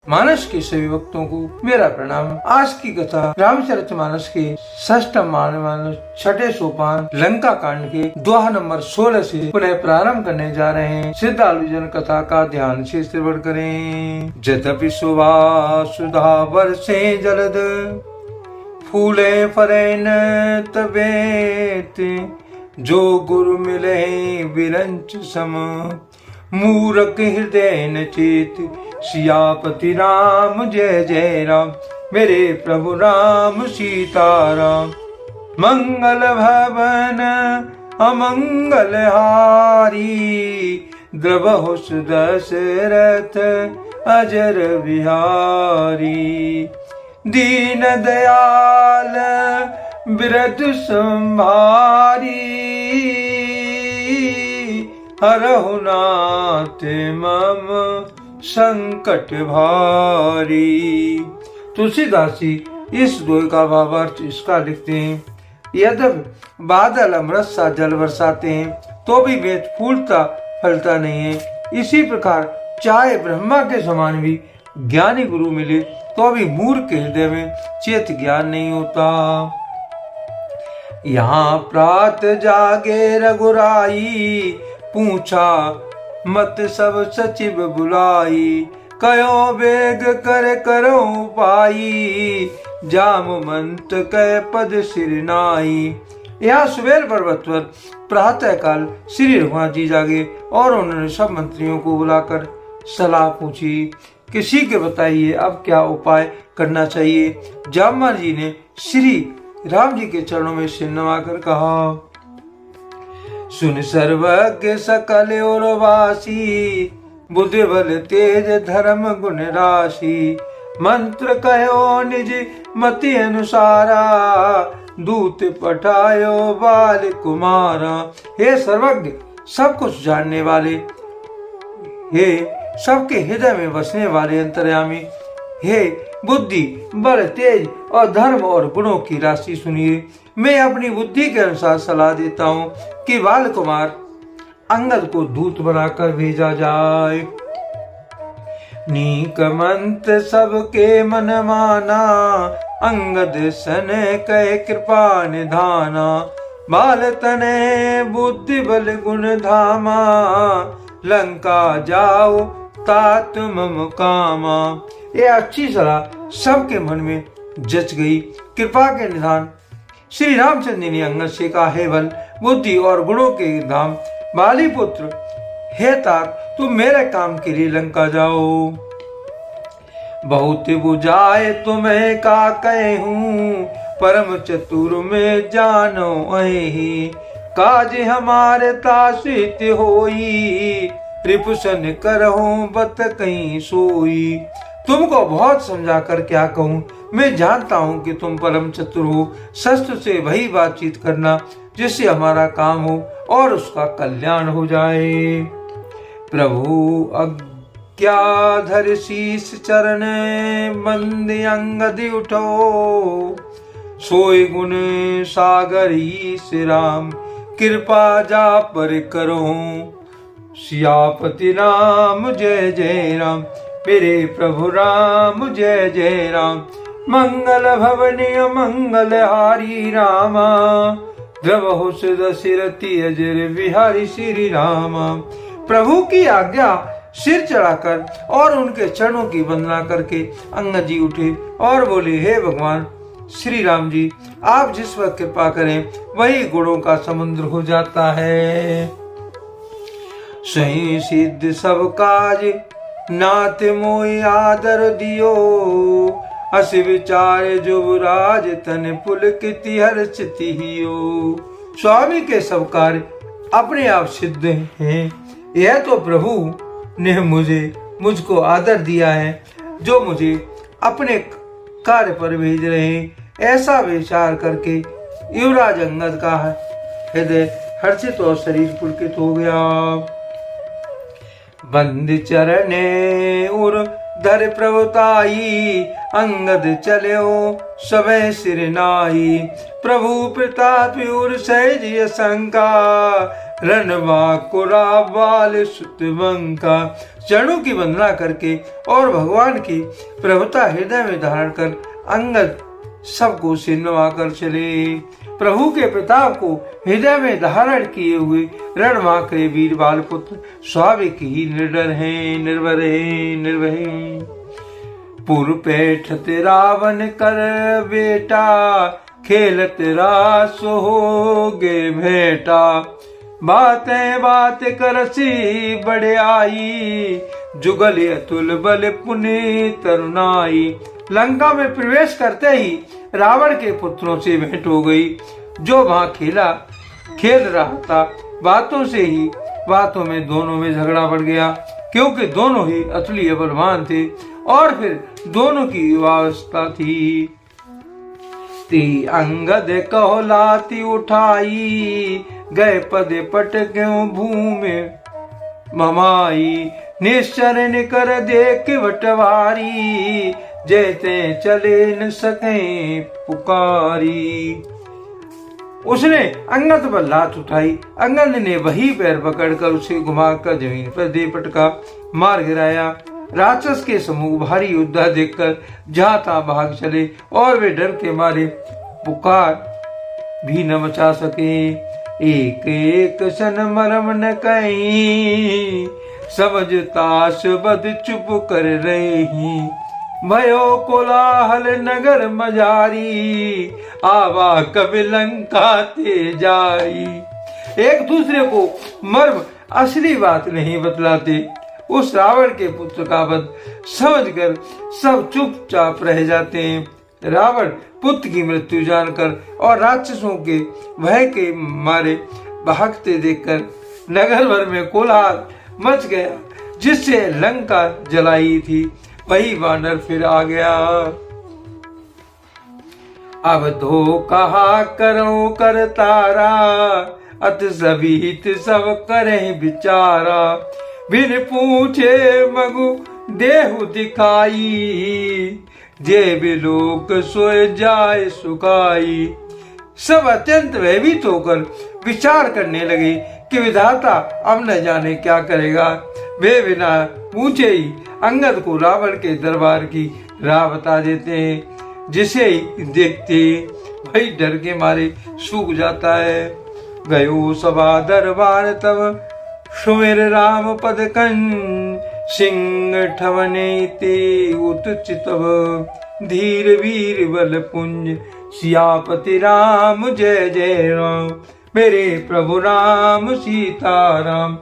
मानस के सभी भक्तों को मेरा प्रणाम। आज की कथा रामचरितमानस के षष्ठम छठे सोपान लंका कांड के दोहा नंबर 16 से पुनः प्रारंभ करने जा रहे हैं। श्रद्धालु जन कथा का ध्यान से श्रवण करें। यद्यपि सुधा वर्षे जलद फूले फरे न तबेत, जो गुरु मिले विरंच सम, मूरख हृदय न चेत, सियापति राम जय जय राम। मेरे प्रभु राम सीताराम। मंगल भवन अमंगल हारी, द्रवहु दशरथ अजर बिहारी। दीन दयाल बिरध संभारी, हरहु नाथ मम संकट भारी। तुलसीदास जी इस दोहे का भावार्थ इसका लिखते हैं। यद्यपि बादल अमृत सा जल बरसाते हैं तो भी वेद फूलता फलता नहीं है। इसी प्रकार चाहे ब्रह्मा के समान भी ज्ञानी गुरु मिले तो भी मूर्ख के हृदय में चेत ज्ञान नहीं होता। यहाँ प्रात जागे रघुराई, पूछा मत सब सचिव बुलाई। कयो बेग कर करो पाई, जामवंत कै पद सिर नाई। यहाँ सुबेर पर्वत पर प्रातः काल श्री रघुनाथ जी जागे और उन्होंने सब मंत्रियों को बुलाकर सलाह पूछी। किसी के बताइए अब क्या उपाय करना चाहिए। जामवंत जी ने श्री राम जी के चरणों में सिर नवाकर कहा, सुन सर्वज्ञ सकल और वासी, बुद्धि बल तेज धर्म गुण राशि। मंत्र कहो निज मति अनुसारा, दूत पठायो बाल कुमारा। हे सर्वज्ञ सब कुछ जानने वाले, हे सबके हृदय में बसने वाले अंतर्यामी, हे बुद्धि बल तेज और धर्म और गुणों की राशि सुनिए। मैं अपनी बुद्धि के अनुसार सलाह देता हूँ कि बाल कुमार अंगद को दूत बनाकर भेजा जाए। नीक मंत्र सबके मन माना, अंगद सन कह कृपा निधाना। बाल तने बुद्धि बल गुण धामा, लंका जाओ तात मम कामा। ये अच्छी सलाह सबके मन में जच गई। कृपा के निधान श्री रामचंद्र जी ने अंगद से कहा, हे बल बुद्धि और गुणों के धाम बाली पुत्र, हे तात तुम मेरे काम के लिए लंका जाओ। बहुत बुझाए तुम्हें का कहूँ, परम चतुर में जानो अहि। काज हमारे तासित होई, रिपुसन करहूँ बत कहीं सोई। तुमको बहुत समझा कर क्या कहूँ, मैं जानता हूँ कि तुम परम चतुर हो। शस्त्र से वही बातचीत करना जिससे हमारा काम हो और उसका कल्याण हो जाए। प्रभु अज्ञाधर शीस चरण, बंद अंगद उठो। सोई गुण सागर ईश राम, कृपा जा पर करो। सियापति राम जय जय राम। मेरे प्रभु राम जय जय राम। मंगल भवनी मंगल हारी रामा, द्रवहु दशरथि अजर बिहारी श्री रामा। प्रभु की आज्ञा सिर चढ़ाकर और उनके चरणों की वंदना करके अंगद जी उठे और बोले, हे भगवान श्री राम जी, आप जिस वक्त कृपा करें वही गुणों का समुद्र हो जाता है। सही सिद्ध सब काज, नाथ मोहि आदर दियो। अस विचार जुबराज, तन पुलकिति हर्षिति हियो। स्वामी के सब कार्य अपने आप सिद्ध हैं। यह तो प्रभु ने मुझको आदर दिया है, जो मुझे अपने कार्य पर भेज रहे हैं। ऐसा विचार करके युवराज अंगद का हृदय हर्षित और शरीर पुलकित हो गया। बंद चरणे उर धर प्रभुताई, अंगद चलो सबे सिर नाई। प्रभु प्रताप उर सहज शंका, रणवा कुरा बाल सुत बंका। चरणों की वंदना करके और भगवान की प्रभुता हृदय में धारण कर अंगद सबको सिन्नवा कर चले। प्रभु के प्रताप को हृदय में धारण किए हुए रणमाक्रे वीर बाल पुत्र स्वाभाविक ही निडर हैं, निर्भर हैं, निर्भय। पुर पैठत रावण कर बेटा, खेलत रास होगे भेटा। बातें बात करसी बड़े आई, जुगल अतुल बल पुनि तरुणाई। लंका में प्रवेश करते ही रावण के पुत्रों से भेंट हो गई। जो वहां खेल रहा था, बातों में दोनों में झगड़ा बढ़ गया, क्योंकि दोनों ही अतुल्य बलवान थे और फिर दोनों की युवावस्था थी। ती अंगद कहो लाती उठाई, गए पदे पट क्यों भूमि ममाई। निश्चर निकर देख बटवारी, जैते चले न सके पुकारी। उसने अंगद पर लात उठाई। अंगद ने वही पैर पकड़कर उसे घुमाकर जमीन पर दे पटका, मार गिराया। राक्षस के समूह भारी योद्धा देखकर जाता भाग चले और वे डर के मारे पुकार भी न मचा सके। एक एक सन मरम न कहीं, समझताश बद चुप कर रही। भयो कोलाहल नगर मजारी, आवा कभी लंका ते जाई। एक दूसरे को मर्म असली बात नहीं बतलाते। उस रावण के पुत्र का वध समझकर सब चुपचाप रह जाते हैं। रावण पुत्र की मृत्यु जानकर और राक्षसों के भय के मारे भागते देखकर नगर भर में कोलाहल मच गया, जिससे लंका जलाई थी। वही वानर फिर आ गया। अब धो कहा करो कर तारा, अत सभी सब करे विचारा। बिन पूछे मगु देहु दिखाई, जे बिलोक सोए जाए सुखाई। सब अत्यंत भयभीत होकर विचार करने लगे कि विधाता अब न जाने क्या करेगा। वे बिना पूछे ही अंगद को रावण के दरबार की राह बता देते हैं, जिसे ही देखते वही डर के मारे सूख जाता है। गयो सभा दरबार तब, सुमिर राम पद कन। सिंह ठवने ते उतचित तब, धीर वीर बल पुंज। सियापति राम जय जय राम, मेरे प्रभु राम सीताराम।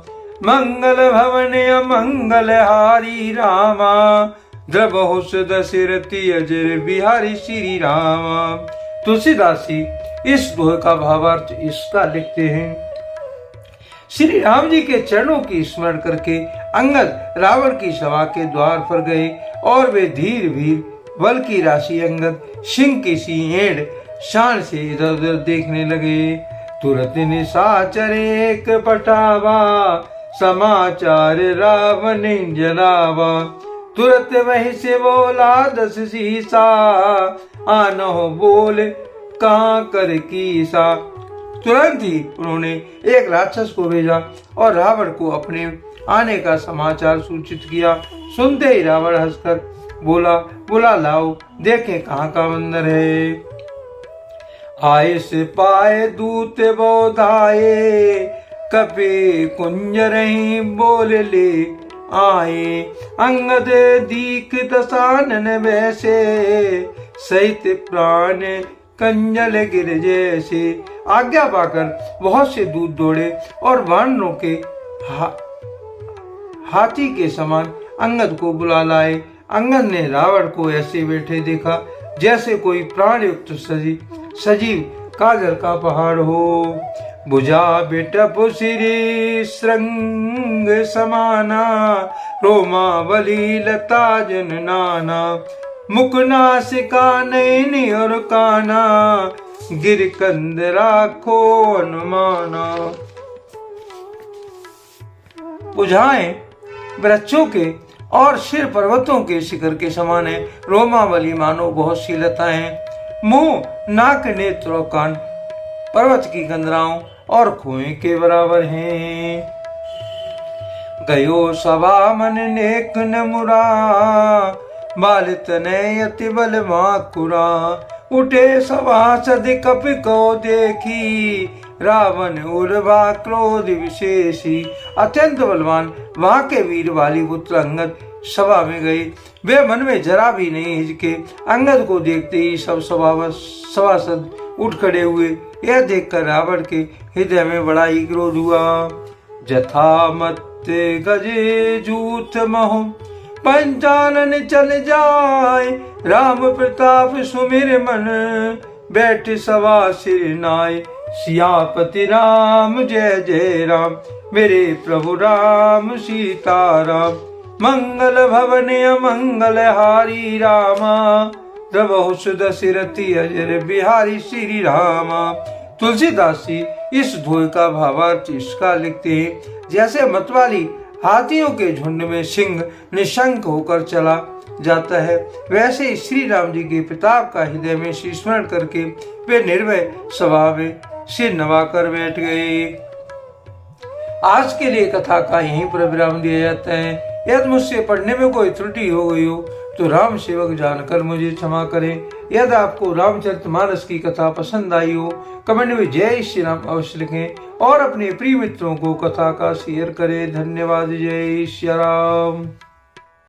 मंगल भवन अमंगल हारी रामा, द्रबहुस दशरथी अजर बिहारी श्री रामा। तुलसीदास जी इस दोहे का भावार्थ इसका लिखते हैं। श्री राम जी के चरणों की स्मरण करके अंगद रावण की सभा के द्वार पर गए और वे धीर वीर बल की राशि अंगद सिंह की सी एड़ शान से इधर उधर देखने लगे। तुरंत निशाचर एक पटावा, समाचार रावण जनावा। तुरंत वहीं से बोला 10 सीसा, आनो बोल कहाँ कर कीसा। तुरंत ही उन्होंने एक राक्षस को भेजा और रावण को अपने आने का समाचार सूचित किया। सुनते ही रावण हंसकर बोला लाओ देखें कहाँ का बंदर है। आए से पाए दूत बोधाए, कपे कुंज रही बोल ले आए। अंगद दीख दसानन वैसे, सहित प्राण कंजल गिर जैसे। आज्ञा पाकर बहुत से दूत दौड़े और वानरों के हाथी के समान अंगद को बुला लाए। अंगद ने रावण को ऐसे बैठे देखा जैसे कोई प्राण युक्त सजीव काजल का पहाड़ हो। भुजा बेटप सिरी श्रृंग समाना, रोमावली लता जन नाना। मुख नासिका नैनी और काना, गिर कंद राखो अनुमाना। भुजाएं वृक्षों के और सिर पर्वतों के शिखर के समान है। रोमावली मानो बहुत सी लताएं, मुंह नाक नेत्र और कान पर्वत की कंदराओं और कुएं के बराबर हैं। गयो सभा मन नेक न मुरा, बालित ने अति बल माकुरा। उठे सभासद कपि को देखी, रावण उर्वा क्रोध विशेषी। अत्यंत बलवान वहां के वीर वाली पुत्र अंगद सभा में गए। वे मन में जरा भी नहीं हिचके। अंगद को देखते ही सब सभासद उठ खड़े हुए। यह देखकर रावण के हृदय में बड़ा ही क्रोध हुआ। जथा मत गजे जूथ महो, पंचानन चल जाए। राम प्रताप सुमिर मन, बैठ सभा सिर नाय। सियापति राम जय जय राम, मेरे प्रभु राम सीताराम। मंगल भवन अमंगल हारी रामा, प्रभु सुदशरथि अजर बिहारी श्री रामा। तुलसीदास जी इस दोहे का भावार्थ इसका लिखते हैं, जैसे मतवाली हाथियों के झुंड में सिंह निशंक होकर चला जाता है, वैसे श्री राम जी के प्रताप का हृदय में स्मरण करके वे निर्भय सभा में सिर नवाकर बैठ गए। आज के लिए कथा का यहीं पर विराम दिया जाता है। यदि मुझसे पढ़ने में कोई त्रुटि हो गई हो तो राम सेवक जानकर मुझे क्षमा करें। यदि आपको रामचरितमानस की कथा पसंद आई हो, कमेंट में जय श्री राम अवश्य लिखें और अपने प्रिय मित्रों को कथा का शेयर करें। धन्यवाद। जय श्री राम।